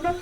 All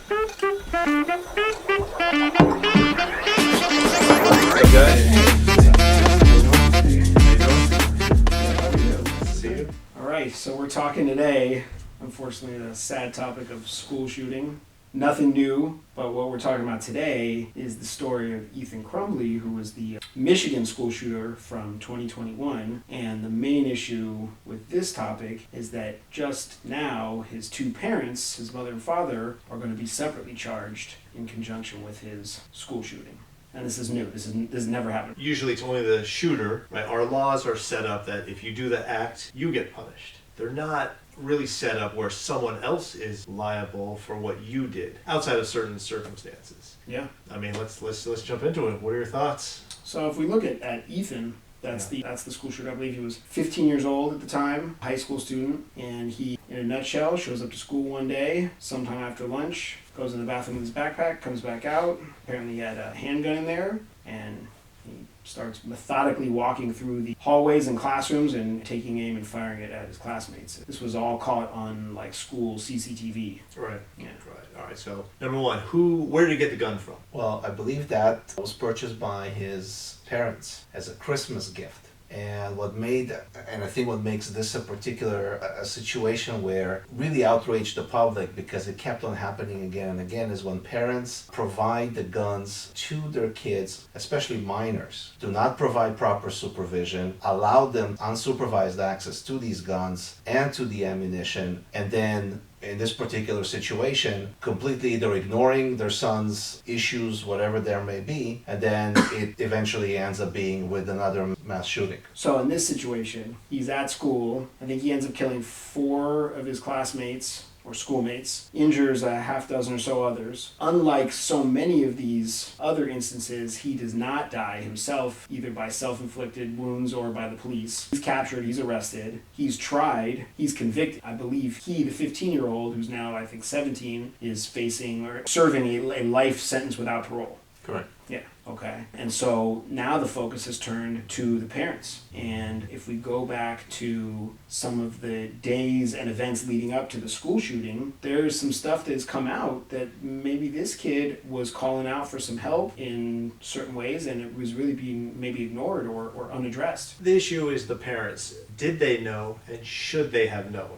right, so we're talking today, unfortunately, the sad topic of school shooting. Nothing new, but what we're talking about today is the story of Ethan Crumbley, who was the Michigan school shooter from 2021. And the main issue with this topic is that just now his two parents, his mother and father, are going to be separately charged in conjunction with his school shooting. And this is new. This has never happened. Usually it's only the shooter, right? Our laws are set up that if you do the act, you get punished. They're not really set up where someone else is liable for what you did outside of certain circumstances. Yeah. I mean, let's jump into it. What are your thoughts? So if we look at Ethan, that's the school shooter. I believe he was 15 years old at the time, high school student, and he, in a nutshell, shows up to school one day, sometime after lunch, goes in the bathroom with his backpack, comes back out. Apparently he had a handgun in there, and he starts methodically walking through the hallways and classrooms and taking aim and firing it at his classmates. This was all caught on school CCTV. Right. Yeah. Right. All right. So number one, where did he get the gun from? Well, I believe that was purchased by his parents as a Christmas gift. And I think what makes this a particular situation where really outraged the public, because it kept on happening again and again, is when parents provide the guns to their kids, especially minors, do not provide proper supervision, allow them unsupervised access to these guns and to the ammunition, and then in this particular situation, completely either ignoring their son's issues, whatever there may be, and then it eventually ends up being with another mass shooting. So in this situation, he's at school. I think he ends up killing 4 of his classmates or schoolmates, injures a half dozen or so others. Unlike so many of these other instances, he does not die himself, either by self-inflicted wounds or by the police. He's captured, he's arrested, he's tried, he's convicted. I believe he, the 15-year-old, who's now I think 17, is facing or serving a life sentence without parole. Correct. Yeah, okay. And so now the focus has turned to the parents. And if we go back to some of the days and events leading up to the school shooting, there's some stuff that has come out that maybe this kid was calling out for some help in certain ways, and it was really being maybe ignored or unaddressed. The issue is the parents. Did they know, and should they have known?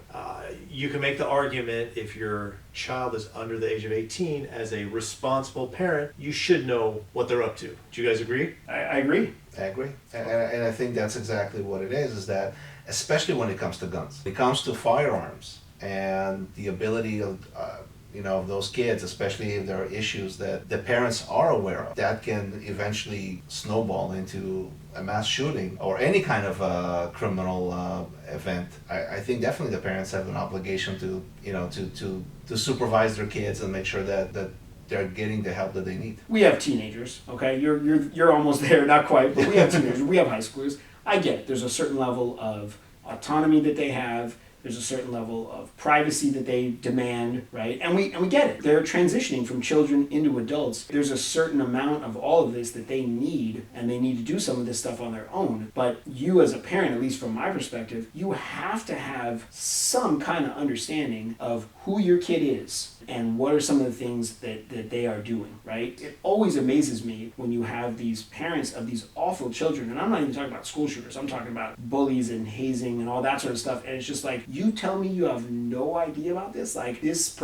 You can make the argument if your child is under the age of 18, as a responsible parent, you should know what they're up to. Do you guys agree? I agree. I agree. And I think that's exactly what it is that especially when it comes to guns, when it comes to firearms and the ability of those kids, especially if there are issues that the parents are aware of, that can eventually snowball into a mass shooting or any kind of criminal event. I think definitely the parents have an obligation to supervise their kids and make sure that they're getting the help that they need. We have teenagers, okay? You're almost there, not quite, but we have teenagers. We have high schoolers. I get it. There's a certain level of autonomy that they have. There's a certain level of privacy that they demand, right? And we get it. They're transitioning from children into adults. There's a certain amount of all of this that they need, and they need to do some of this stuff on their own. But you as a parent, at least from my perspective, you have to have some kind of understanding of who your kid is and what are some of the things that they are doing, right? It always amazes me when you have these parents of these awful children, and I'm not even talking about school shooters, I'm talking about bullies and hazing and all that sort of stuff, and it's just like, you tell me you have no idea about this? Like, this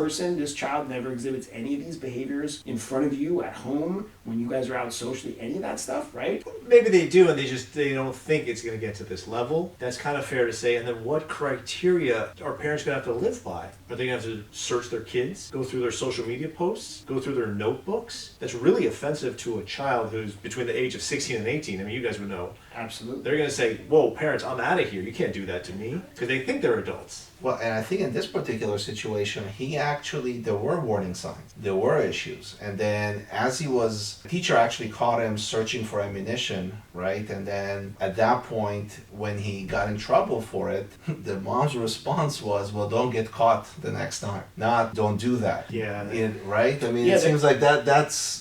child never exhibits any of these behaviors in front of you at home when you guys are out socially, any of that stuff, right? Maybe they do, and they don't think it's going to get to this level. That's kind of fair to say. And then what criteria are parents going to have to live by? Are they going to have to search their kids, go through their social media posts, go through their notebooks? That's really offensive to a child who's between the age of 16 and 18. I mean, you guys would know. Absolutely. They're going to say, whoa, parents, I'm out of here. You can't do that to me. Because they think they're adults. Well, and I think in this particular situation, there were warning signs. There were issues. And then the teacher actually caught him searching for ammunition, right? And then at that point, when he got in trouble for it, the mom's response was, well, don't get caught the next time. Not, don't do that. Yeah. Right? I mean, it seems like that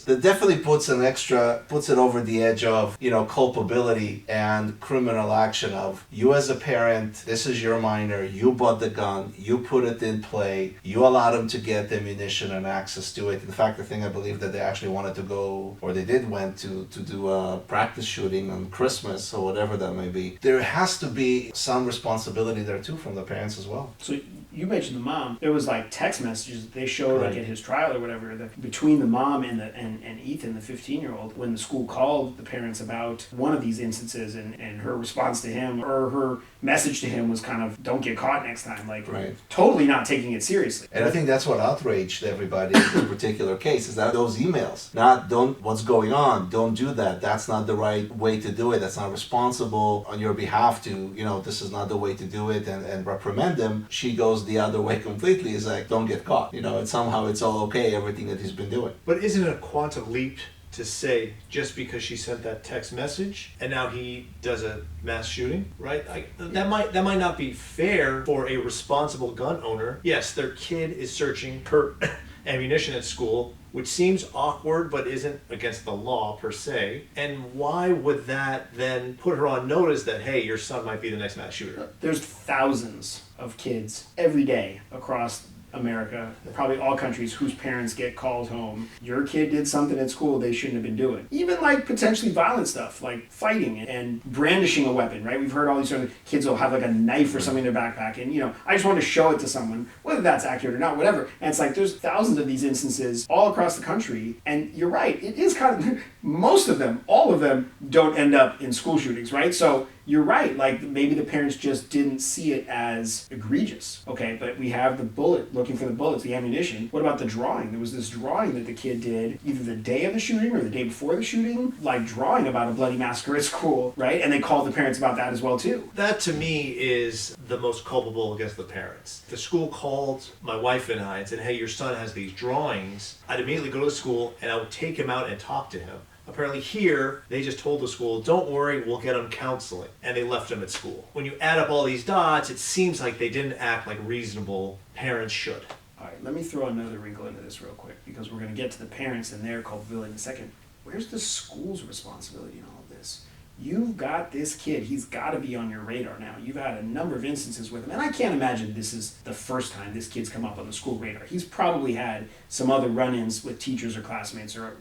definitely puts it over the edge of, culpability and criminal action of, you as a parent, this is your minor, you bought the the gun, you put it in play, you allowed them to get the ammunition and access to it. In fact, the thing I believe that they actually wanted to go, or they did went to do a practice shooting on Christmas or whatever that may be. There has to be some responsibility there too from the parents as well. So you mentioned the mom. There was like text messages they showed Right. like at his trial or whatever that between the mom and Ethan, the 15-year-old, when the school called the parents about one of these instances, and her response to him or her message to him was kind of, don't get caught next time, like Right. totally not taking it seriously. And I think that's what outraged everybody in this particular case, is that those emails. Not, don't, what's going on, don't do that, that's not the right way to do it, that's not responsible on your behalf to, this is not the way to do it, and reprimand them. She goes the other way completely, is like, don't get caught. It's somehow it's all okay, everything that he's been doing. But isn't it a quantum leap to say just because she sent that text message and now he does a mass shooting, right? That might not be fair for a responsible gun owner. Yes, their kid is searching for ammunition at school, which seems awkward but isn't against the law per se. And why would that then put her on notice that, hey, your son might be the next mass shooter? There's thousands of kids every day across America, probably all countries, whose parents get called home. Your kid did something at school they shouldn't have been doing. Even like potentially violent stuff, like fighting and brandishing a weapon, right? We've heard all these sort of kids will have like a knife or something in their backpack, and I just want to show it to someone, whether that's accurate or not, whatever. And it's like there's thousands of these instances all across the country, and you're right, it is kind of, most of them, all of them don't end up in school shootings, right? So you're right, like maybe the parents just didn't see it as egregious, okay? But we have the bullet, looking for the bullets, the ammunition. What about the drawing? There was this drawing that the kid did either the day of the shooting or the day before the shooting, like drawing about a bloody massacre at school, right? And they called the parents about that as well too. That to me is the most culpable against the parents. The school called my wife and I and said, hey, your son has these drawings. I'd immediately go to the school and I would take him out and talk to him. Apparently here, they just told the school, don't worry, we'll get him counseling. And they left him at school. When you add up all these dots, it seems like they didn't act like reasonable parents should. All right, let me throw another wrinkle into this real quick, because we're going to get to the parents and their culpability in a second. Where's the school's responsibility in all of this? You've got this kid. He's got to be on your radar now. You've had a number of instances with him. And I can't imagine this is the first time this kid's come up on the school radar. He's probably had some other run-ins with teachers or classmates or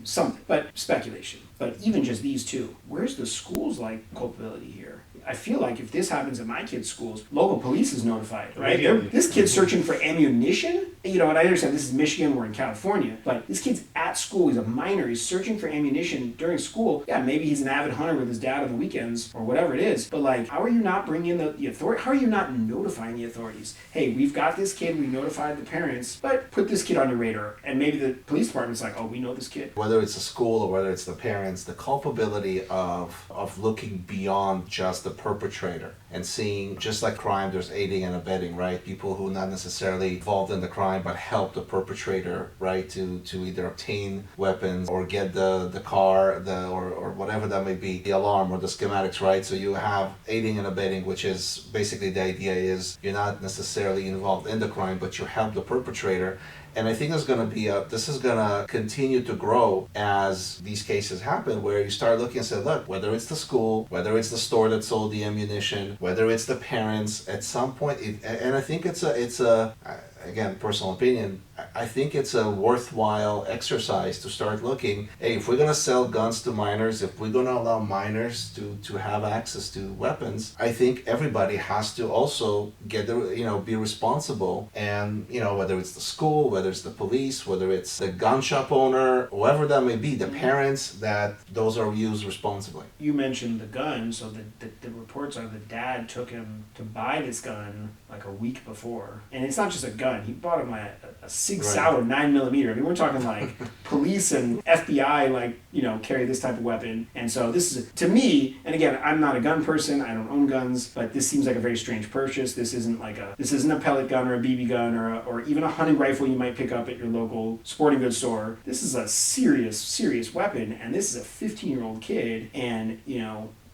something. But speculation. But even just these two, where's the school's culpability here? I feel like if this happens at my kids' schools, local police is notified, right? This kid's searching for ammunition. And I understand this is Michigan, we're in California, but this kid's at school, he's a minor, he's searching for ammunition during school. Yeah, maybe he's an avid hunter with his dad on the weekends or whatever it is, but how are you not bringing in the authority? How are you not notifying the authorities? Hey, we've got this kid, we notified the parents, but put this kid on your radar. And maybe the police department's like, oh, we know this kid. Whether it's the school or whether it's the parents, the culpability of looking beyond just the perpetrator and seeing, just like crime, there's aiding and abetting, right? People who not necessarily involved in the crime but help the perpetrator, right, to either obtain weapons or get the car, or whatever that may be, the alarm or the schematics, right? So you have aiding and abetting, which is basically the idea is you're not necessarily involved in the crime, but you help the perpetrator. And I think this is gonna continue to grow as these cases happen, where you start looking and say, look, whether it's the school, whether it's the store that sold the ammunition, whether it's the parents, at some point, and I think it's a again, personal opinion, I think it's a worthwhile exercise to start looking, hey, if we're going to sell guns to minors, if we're going to allow minors to have access to weapons, I think everybody has to also be responsible. And, whether it's the school, whether it's the police, whether it's the gun shop owner, whoever that may be, the parents, that those are used responsibly. You mentioned the gun, so the reports are the dad took him to buy this gun like a week before. And it's not just a gun. He bought him a Sig Sauer 9mm. I mean, we're talking like police and FBI, carry this type of weapon. And so this is, to me, and again, I'm not a gun person. I don't own guns, but this seems like a very strange purchase. This isn't a pellet gun or a BB gun or even a hunting rifle you might pick up at your local sporting goods store. This is a serious weapon, and this is a 15-year-old kid. And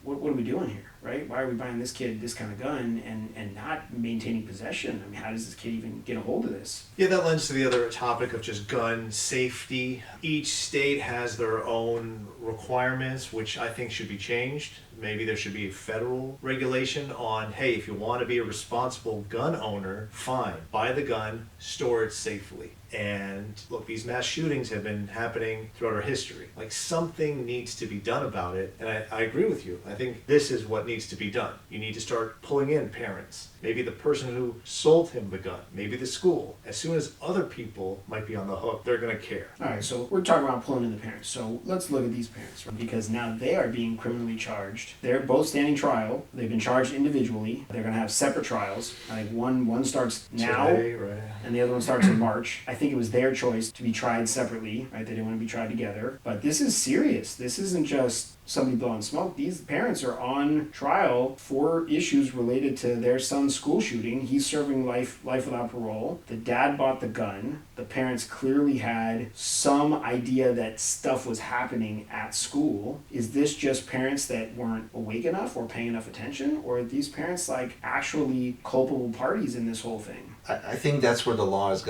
what are we doing here? right? Why are we buying this kid this kind of gun and not maintaining possession? I mean, how does this kid even get a hold of this? Yeah, that lends to the other topic of just gun safety. Each state has their own requirements, which I think should be changed. Maybe there should be a federal regulation on, hey, if you want to be a responsible gun owner, fine, buy the gun, store it safely. And look, these mass shootings have been happening throughout our history. Like, something needs to be done about it. And I agree with you. I think this is what needs to be done. You need to start pulling in parents. Maybe the person who sold him the gun. Maybe the school. As soon as other people might be on the hook, they're going to care. All right, so we're talking about pulling in the parents. So let's look at these parents, right? Because now they are being criminally charged. They're both standing trial. They've been charged individually. They're going to have separate trials. I think one starts now, Today, right? and the other one starts in March. I think it was their choice to be tried separately, right? They didn't want to be tried together. But this is serious. This isn't just somebody blowing smoke. These parents are on trial for issues related to their son's school shooting. He's serving life without parole. The dad bought the gun. The parents clearly had some idea that stuff was happening at school. Is this just parents that weren't awake enough or paying enough attention? Or are these parents like actually culpable parties in this whole thing? I think that's where the law is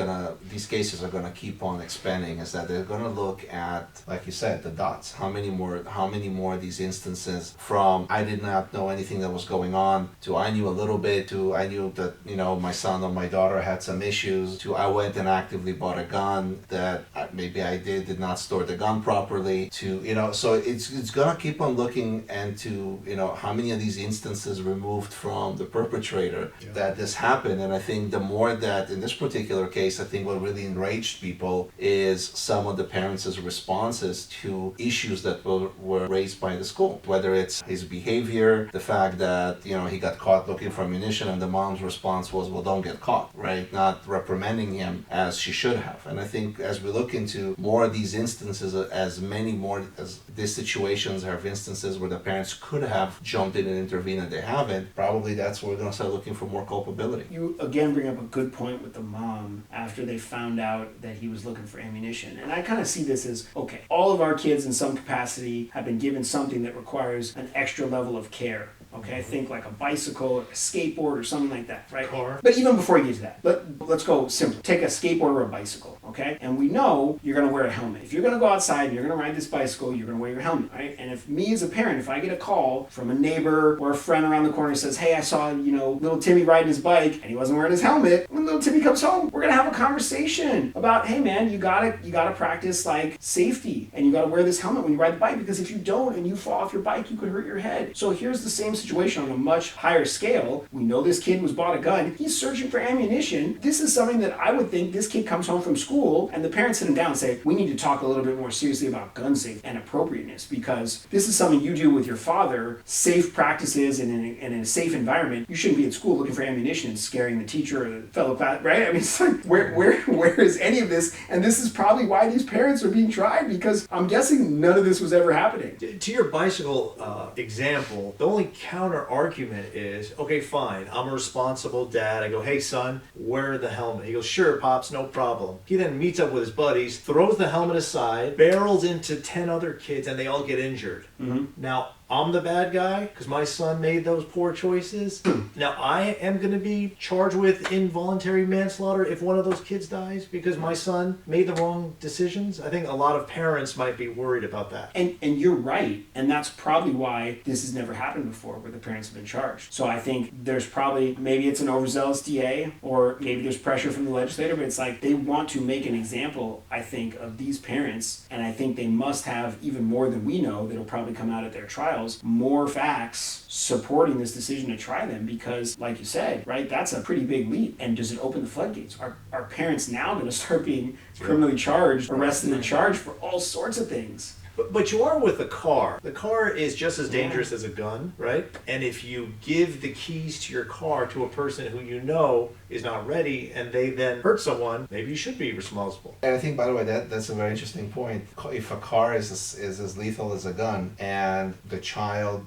these cases are gonna keep on expanding, is that they're gonna look at, like you said, the dots. How many more of these instances from I did not know anything that was going on, to I knew a little bit, to I knew that, my son or my daughter had some issues, to I went and actively bought a gun that maybe I did not store the gun properly, to, so it's gonna keep on looking into, how many of these instances removed from the perpetrator that this happened. And I think the more that in this particular case, I think what really enraged people is some of the parents' responses to issues that were raised by the school, whether it's his behavior, the fact that he got caught looking for ammunition, and the mom's response was, well, don't get caught, right? Not reprimanding him as she should have. And I think as we look into more of these instances, as many more as these situations have instances where the parents could have jumped in and intervened and they haven't, probably that's where we're going to start looking for more culpability. You again bring up a good point with the mom after they found out that he was looking for ammunition. And I kind of see this as, okay, all of our kids in some capacity have been given something that requires an extra level of care. Okay, I think like a bicycle, or a skateboard, or something like that, right? Car. But even before you get to that, let's go simple. Take a skateboard or a bicycle, okay? And we know you're going to wear a helmet. If you're going to go outside and you're going to ride this bicycle, you're going to wear your helmet, right? And if me as a parent, if I get a call from a neighbor or a friend around the corner says, hey, I saw, little Timmy riding his bike and he wasn't wearing his helmet, when little Timmy comes home, we're going to have a conversation about, hey man, you gotta practice like safety, and you got to wear this helmet when you ride the bike, because if you don't and you fall off your bike, you could hurt your head. So here's the same situation on a much higher scale. We know this kid was bought a gun. He's searching for ammunition. This is something that I would think this kid comes home from school and the parents sit him down and say, we need to talk a little bit more seriously about gun safety and appropriateness, because this is something you do with your father, safe practices and in a safe environment. You shouldn't be at school looking for ammunition and scaring the teacher or the fellow class, right? I mean, it's like, where is any of this? And this is probably why these parents are being tried, because I'm guessing none of this was ever happening. To your bicycle example, the only counter argument is, okay, fine, I'm a responsible dad. I go, hey son, wear the helmet. He goes, sure, Pops, no problem. He then meets up with his buddies, throws the helmet aside, barrels into 10 other kids, and they all get injured. Mm-hmm. Now, I'm the bad guy because my son made those poor choices. Now I am going to be charged with involuntary manslaughter if one of those kids dies because my son made the wrong decisions. I think a lot of parents might be worried about that. And you're right. And that's probably why this has never happened before, where the parents have been charged. So I think there's probably, maybe it's an overzealous DA, or maybe there's pressure from the legislator, but it's like they want to make an example, I think, of these parents. And I think they must have, even more than we know, that'll probably come out at their trial, more facts supporting this decision to try them, because like you said, right, that's a pretty big leap. And does it open the floodgates? Are parents now going to start being criminally charged, arrested and charged for all sorts of things? But you are with the car. The car is just as dangerous as a gun, right? And if you give the keys to your car to a person who you know is not ready and they then hurt someone, maybe you should be responsible. And I think, by the way, that's a very interesting point. If a car is as lethal as a gun, and the child,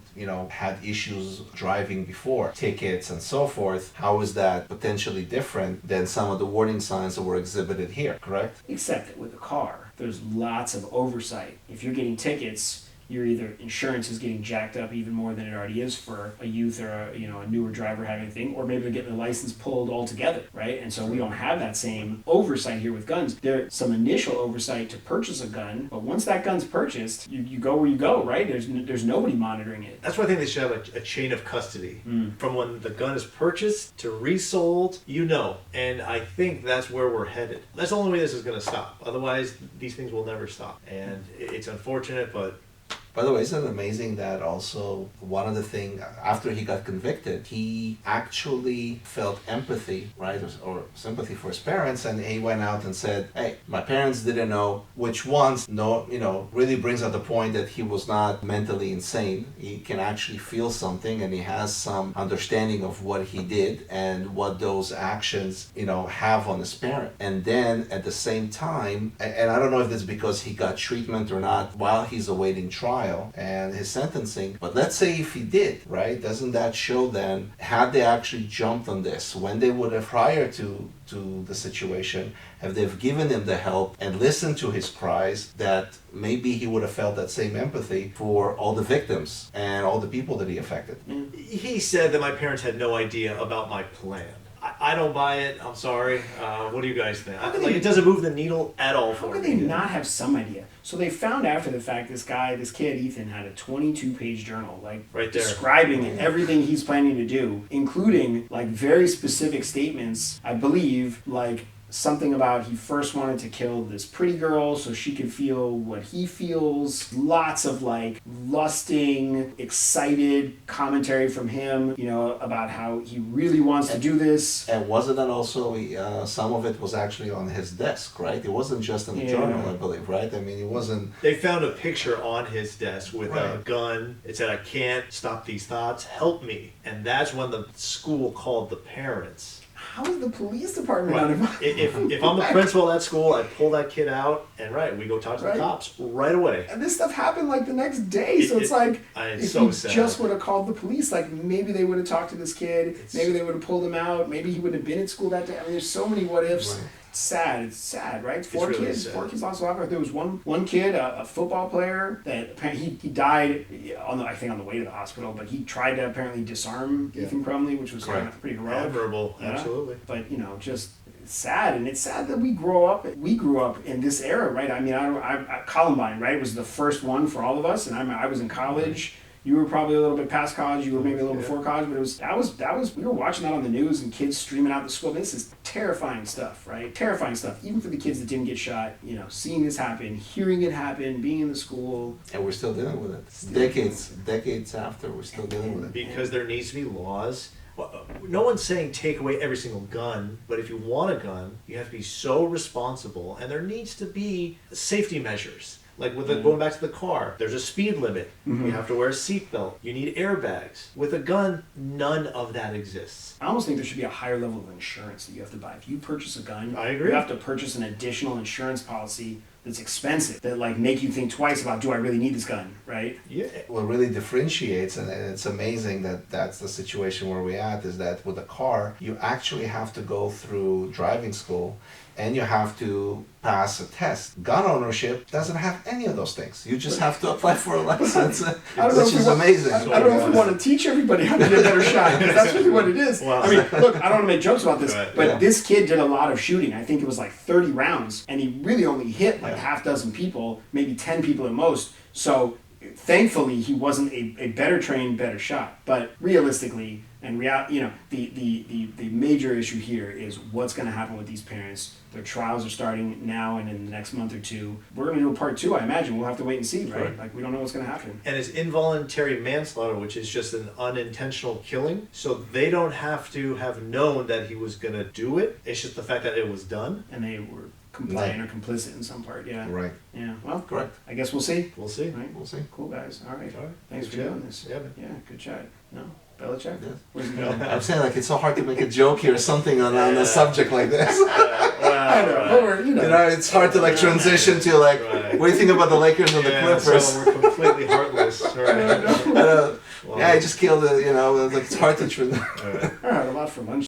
had issues driving before, tickets and so forth, how is that potentially different than some of the warning signs that were exhibited here, correct? Except that with a car, there's lots of oversight. If you're getting tickets, you're either insurance is getting jacked up even more than it already is for a youth or a newer driver having a thing, or maybe they're getting their license pulled altogether, right? And so we don't have that same oversight here with guns. There's some initial oversight to purchase a gun, but once that gun's purchased, you go where you go, right? There's nobody monitoring it. That's why I think they should have a chain of custody from when the gun is purchased to resold, and I think that's where we're headed. That's the only way this is going to stop. Otherwise, these things will never stop. And it's unfortunate, but... By the way, isn't it amazing that also one of the things, after he got convicted, he actually felt empathy, right, or sympathy for his parents, and he went out and said, hey, my parents didn't know which ones, really brings out the point that he was not mentally insane. He can actually feel something, and he has some understanding of what he did and what those actions, have on his parent. And then at the same time, and I don't know if it's because he got treatment or not while he's awaiting trial, and his sentencing, but let's say if he did, right, doesn't that show then, had they actually jumped on this, when they would have, prior to the situation, have they've given him the help and listened to his cries, that maybe he would have felt that same empathy for all the victims and all the people that he affected. He said that my parents had no idea about my plan. I don't buy it. I'm sorry. What do you guys think? It doesn't move the needle at all for me. How could they not have some idea? So they found after the fact this kid, Ethan, had a 22-page journal, right there, describing everything he's planning to do, including very specific statements, I believe, something about he first wanted to kill this pretty girl so she could feel what he feels. Lots of lusting, excited commentary from him, about how he really wants to do this. And wasn't that also, some of it was actually on his desk, right? It wasn't just in the journal, I believe, right? I mean, it wasn't... They found a picture on his desk with a gun. It said, I can't stop these thoughts, help me. And that's when the school called the parents. How is the police department not involved? If I'm the principal at that school, I pull that kid out and we go talk to the cops right away. And this stuff happened the next day, so it's if he just would have called the police, maybe they would have talked to this kid, maybe they would have pulled him out, maybe he would have been at school that day. I mean, there's so many what ifs. Right. It's sad, right? Four kids lost their life. There was one kid, a football player, that apparently he died on the way to the hospital, but he tried to apparently disarm Ethan Crumbley, which was pretty heroic. Admirable, absolutely. But just sad, and it's sad that we grew up in this era, right? I mean, Columbine, right, was the first one for all of us, and I was in college. You were probably a little bit past college. You were maybe a little before college, but that was. We were watching that on the news and kids streaming out the school. This is terrifying stuff, right? Terrifying stuff. Even for the kids that didn't get shot, seeing this happen, hearing it happen, being in the school, and we're still dealing with it. Decades after, we're still dealing with it because there needs to be laws. Well, no one's saying take away every single gun, but if you want a gun, you have to be so responsible, and there needs to be safety measures. Going back to the car, there's a speed limit. You have to wear a seatbelt. You need airbags. With a gun, none of that exists. I almost think there should be a higher level of insurance that you have to buy. If you purchase a gun, I agree. You have to purchase an additional insurance policy that's expensive, that make you think twice about, do I really need this gun, right? Yeah. What really differentiates, and it's amazing that that's the situation where we're at, is that with a car, you actually have to go through driving school, and you have to pass a test. Gun ownership doesn't have any of those things. You just have to apply for a license, which is amazing. I don't know if we want to teach everybody how to get a better shot, because that's really what it is. Wow. I mean, look, I don't want to make jokes about this, but this kid did a lot of shooting. I think it was 30 rounds, and he really only hit half dozen people, maybe 10 people at most. So thankfully, he wasn't a better trained, better shot. But realistically, and the major issue here is what's going to happen with these parents. Their trials are starting now and in the next month or two. We're going to do a part 2, I imagine. We'll have to wait and see, right? We don't know what's going to happen. And it's involuntary manslaughter, which is just an unintentional killing. So they don't have to have known that he was going to do it. It's just the fact that it was done. And they were compliant or complicit in some part, Right. Yeah, well, correct. I guess we'll see. We'll see. Right? We'll see. Cool, guys. All right. Thanks Good for chat. doing this. Yeah, good chat. No? Belichick? Yes. Where's he going? I'm saying it's so hard to make a joke here or something on a subject like this. I know, it's hard to transition to what do you think about the Lakers and the Clippers? So we're completely heartless. I know. Yeah, I just killed it. It's hard to. All right, a lot for lunch.